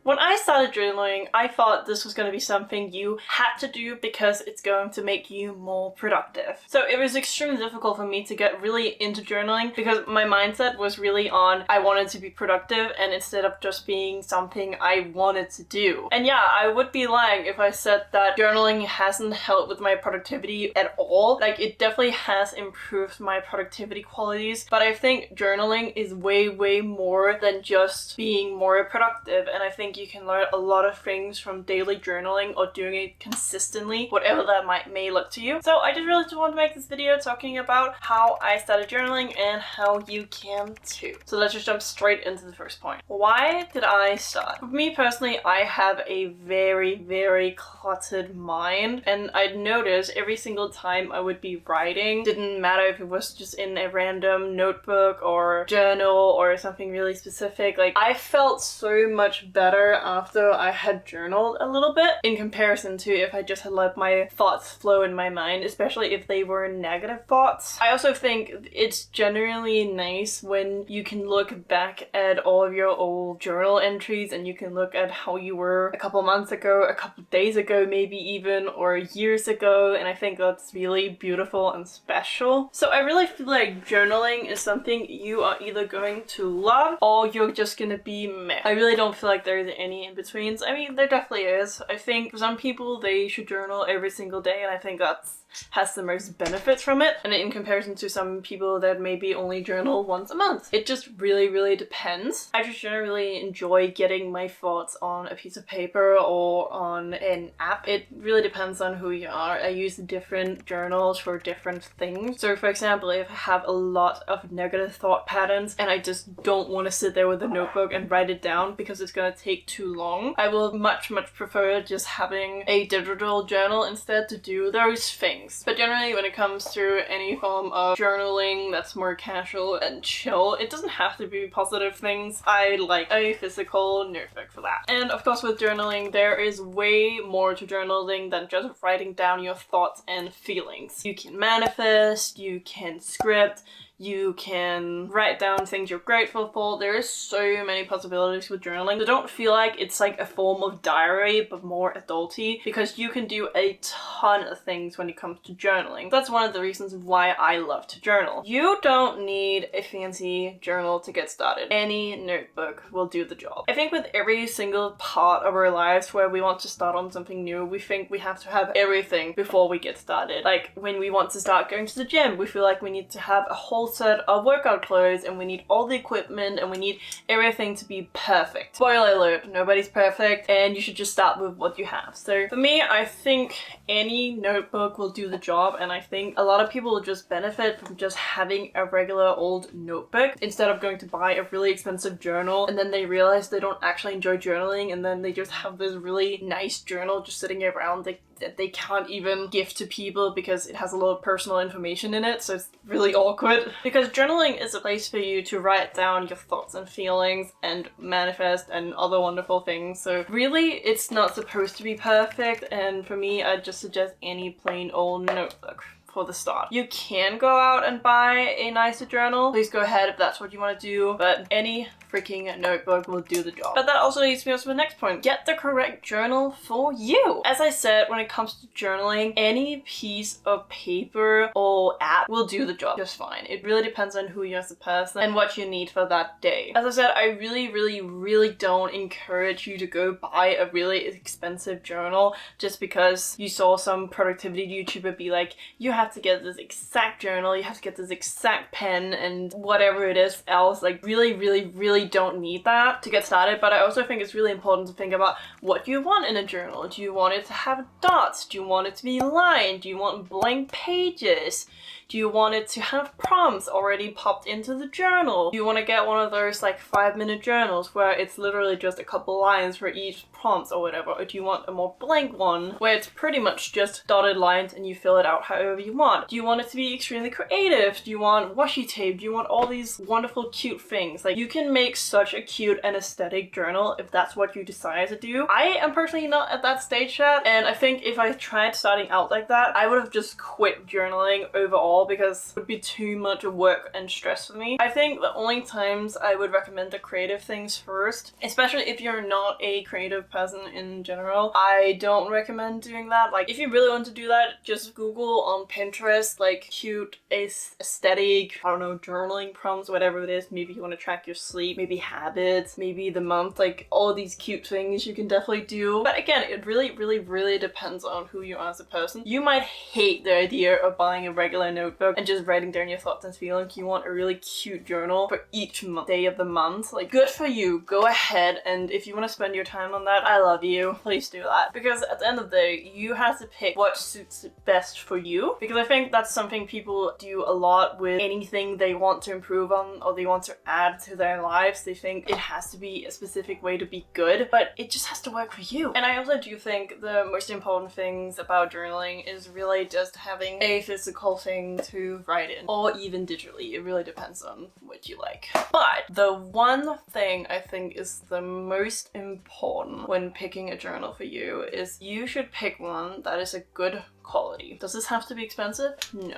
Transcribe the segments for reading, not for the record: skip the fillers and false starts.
When I started journaling, I thought this was going to be something you had to do because it's going to make you more productive. So it was extremely difficult for me to get really into journaling because my mindset was really on I wanted to be productive and instead of just being something I wanted to do. And yeah, I would be lying if I said that journaling hasn't helped with my productivity at all. Like, it definitely has improved my productivity qualities, but I think journaling is way more than just being more productive, and I think you can learn a lot of things from daily journaling or doing it consistently, whatever that may look to you. So I just really want to make this video talking about how I started journaling and how you can too. So let's just jump straight into the first point. Why did I start? For me personally, I have a very cluttered mind, and I'd notice every single time I would be writing, didn't matter if it was just in a random notebook or journal or something really specific, like I felt so much better after I had journaled a little bit in comparison to if I just had let my thoughts flow in my mind, especially if they were negative thoughts. I also think it's generally nice when you can look back at all of your old journal entries and you can look at how you were a couple months ago, a couple days ago maybe even, or years ago, and I think that's really beautiful and special. So I really feel like journaling is something you are either going to love or you're just gonna be meh. I really don't feel like there's any in-betweens. I mean, there definitely is. I think for some people they should journal every single day, and I think that's has the most benefits from it, and in comparison to some people that maybe only journal once a month. It just really depends. I just generally enjoy getting my thoughts on a piece of paper or on an app. It really depends on who you are. I use different journals for different things. So for example, if I have a lot of negative thought patterns and I just don't want to sit there with a notebook and write it down because it's gonna take too long, I will much prefer just having a digital journal instead to do those things. But generally when it comes to any form of journaling that's more casual and chill, it doesn't have to be positive things. I like a physical notebook for that. And of course with journaling, there is way more to journaling than just writing down your thoughts and feelings. You can manifest, you can script, you can write down things you're grateful for. There is so many possibilities with journaling. So don't feel like it's like a form of diary, but more adulty, because you can do a ton of things when it comes to journaling. That's one of the reasons why I love to journal. You don't need a fancy journal to get started. Any notebook will do the job. I think with every single part of our lives where we want to start on something new, we think we have to have everything before we get started. Like when we want to start going to the gym, we feel like we need to have a whole set of workout clothes and we need all the equipment and we need everything to be perfect. Spoiler alert, nobody's perfect and you should just start with what you have. So for me, I think any notebook will do the job, and I think a lot of people will just benefit from just having a regular old notebook instead of going to buy a really expensive journal and then they realize they don't actually enjoy journaling and then they just have this really nice journal just sitting around that they can't even give to people because it has a lot of personal information in it, so it's really awkward. Because journaling is a place for you to write down your thoughts and feelings and manifest and other wonderful things. So really, it's not supposed to be perfect, and for me, I just suggest any plain old notebook for the start. You can go out and buy a nicer journal. Please go ahead if that's what you want to do, but any freaking notebook will do the job. But that also leads me on to the next point. Get the correct journal for you. As I said, when it comes to journaling, any piece of paper or app will do the job just fine. It really depends on who you are as a person and what you need for that day. As I said, I really don't encourage you to go buy a really expensive journal just because you saw some productivity YouTuber be like, you have to get this exact journal, you have to get this exact pen and whatever it is else. Like really don't need that to get started. But I also think it's really important to think about what you want in a journal. Do you want it to have dots? Do you want it to be lined? Do you want blank pages? Do you want it to have prompts already popped into the journal? Do you want to get one of those like 5-minute journals where it's literally just a couple lines for each prompt or whatever? Or do you want a more blank one where it's pretty much just dotted lines and you fill it out however you want? Do you want it to be extremely creative? Do you want washi tape? Do you want all these wonderful cute things? Like, you can make such a cute and aesthetic journal if that's what you decide to do. I am personally not at that stage yet, and I think if I tried starting out like that, I would have just quit journaling overall all because it would be too much work and stress for me. I think the only times I would recommend the creative things first, especially if you're not a creative person in general, I don't recommend doing that. Like, if you really want to do that, just Google on Pinterest like cute aesthetic, I don't know, journaling prompts, whatever it is. Maybe you want to track your sleep, maybe habits, maybe the month, like all these cute things you can definitely do. But again, it really depends on who you are as a person. You might hate the idea of buying a regular notebook and just writing down your thoughts and feelings. You want a really cute journal for each day of the month. Like, good for you, go ahead, and if you want to spend your time on that, I love you, please do that. Because at the end of the day, you have to pick what suits best for you, because I think that's something people do a lot with anything they want to improve on or they want to add to their lives. They think it has to be a specific way to be good, but it just has to work for you. And I also do think the most important things about journaling is really just having a physical thing to write in, or even digitally. It really depends on what you like. But the one thing I think is the most important when picking a journal for you is you should pick one that is a good quality. Does this have to be expensive? No.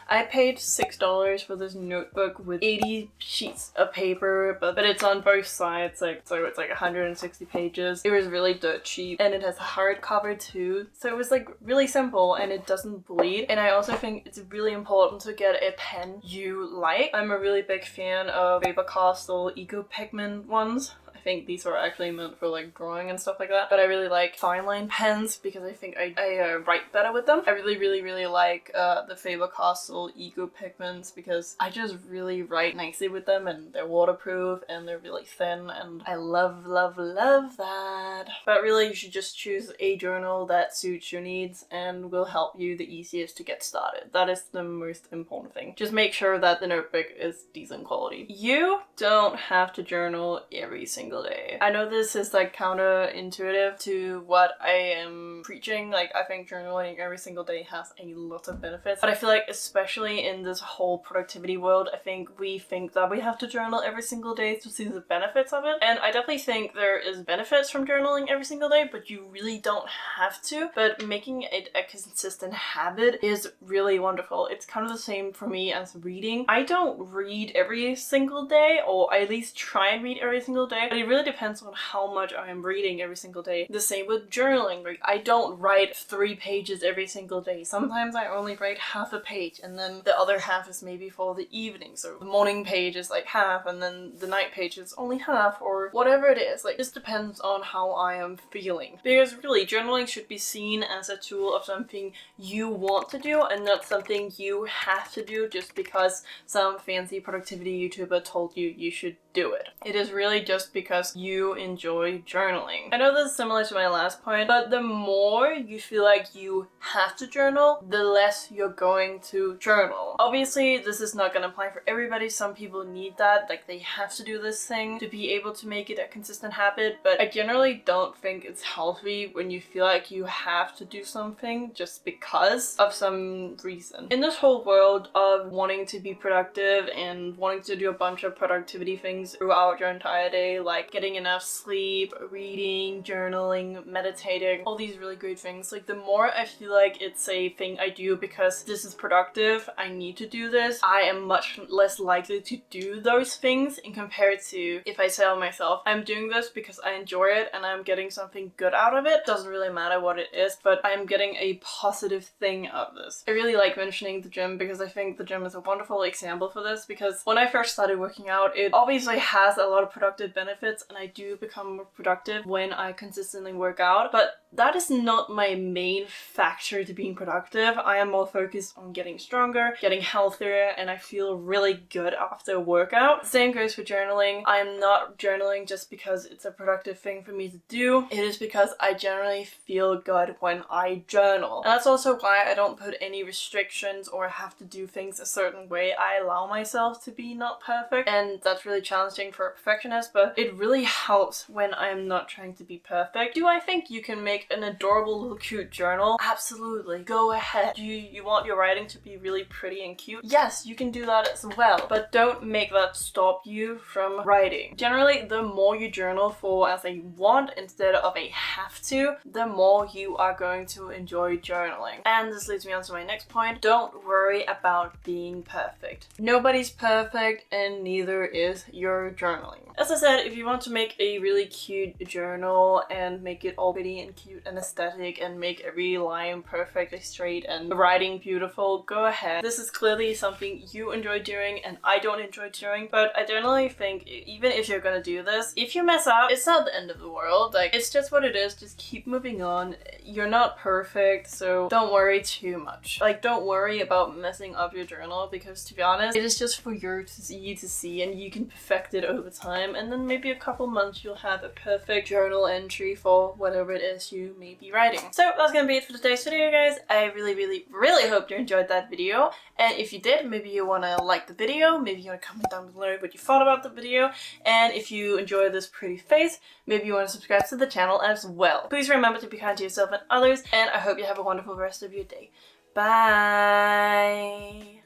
I paid $6 for this notebook with 80 sheets of paper, but it's on both sides, so it's like 160 pages. It was really dirt cheap, and it has a hardcover too, so it was like really simple and it doesn't bleed. And I also think it's really important to get a pen you like. I'm a really big fan of Faber-Castell Eco Pigment ones. I think these are actually meant for like drawing and stuff like that, but I really like fine line pens because I think I write better with them. I really like the Faber-Castell Eco Pigments because I just really write nicely with them, and they're waterproof and they're really thin, and I love that. But really, you should just choose a journal that suits your needs and will help you the easiest to get started. That is the most important thing. Just make sure that the notebook is decent quality. You don't have to journal every single day. I know this is like counterintuitive to what I am preaching. Like, I think journaling every single day has a lot of benefits, but I feel like especially in this whole productivity world, I think we think that we have to journal every single day to see the benefits of it. And I definitely think there is benefits from journaling every single day, but you really don't have to. But making it a consistent habit is really wonderful. It's kind of the same for me as reading. I don't read every single day, or I at least try and read every single day, but it really depends on how much I am reading every single day. The same with journaling. Like, I don't write 3 pages every single day. Sometimes I only write half a page, and then the other half is maybe for the evening. So the morning page is like half, and then the night page is only half, or whatever it is. Like, this depends on how I am feeling. Because really, journaling should be seen as a tool of something you want to do, and not something you have to do just because some fancy productivity YouTuber told you you should do it. It is really just because you enjoy journaling. I know this is similar to my last point, but the more you feel like you have to journal, the less you're going to journal. Obviously, this is not going to apply for everybody. Some people need that, like they have to do this thing to be able to make it a consistent habit, but I generally don't think it's healthy when you feel like you have to do something just because of some reason. In this whole world of wanting to be productive and wanting to do a bunch of productivity things throughout your entire day, like getting enough sleep, reading, journaling, meditating, all these really great things, like the more I feel like it's a thing I do because this is productive, I need to do this, I am much less likely to do those things in compared to if I tell myself I'm doing this because I enjoy it and I'm getting something good out of it. Doesn't really matter what it is, but I'm getting a positive thing out of this. I really like mentioning the gym because I think the gym is a wonderful example for this, because when I first started working out, it obviously has a lot of productive benefits, and I do become more productive when I consistently work out, but that is not my main factor to being productive. I am more focused on getting stronger, getting healthier, and I feel really good after a workout. Same goes for journaling. I am not journaling just because it's a productive thing for me to do. It is because I generally feel good when I journal. And that's also why I don't put any restrictions or have to do things a certain way. I allow myself to be not perfect, and that's really challenging for a perfectionist, but it really helps when I'm not trying to be perfect. Do I think you can make make an adorable little cute journal, absolutely, go ahead. You want your writing to be really pretty and cute? Yes, you can do that as well, but don't make that stop you from writing. Generally, the more you journal for as a want instead of a have to, the more you are going to enjoy journaling. And this leads me on to my next point. Don't worry about being perfect. Nobody's perfect and neither is your journaling. As I said, if you want to make a really cute journal and make it all pretty and cute and aesthetic and make every line perfectly straight and the writing beautiful, go ahead. This is clearly something you enjoy doing and I don't enjoy doing, but I generally think even if you're gonna do this, if you mess up, it's not the end of the world. Like, it's just what it is. Just keep moving on. You're not perfect, so don't worry too much. Like, don't worry about messing up your journal because, to be honest, it is just for you to see and you can perfect it over time, and then maybe a couple months you'll have a perfect journal entry for whatever it is you may be writing. So that's gonna be it for today's video, guys. I really hope you enjoyed that video, and if you did, maybe you want to like the video, maybe you want to comment down below what you thought about the video, and if you enjoyed this pretty face, maybe you want to subscribe to the channel as well. Please remember to be kind to yourself and others, and I hope you have a wonderful rest of your day. Bye!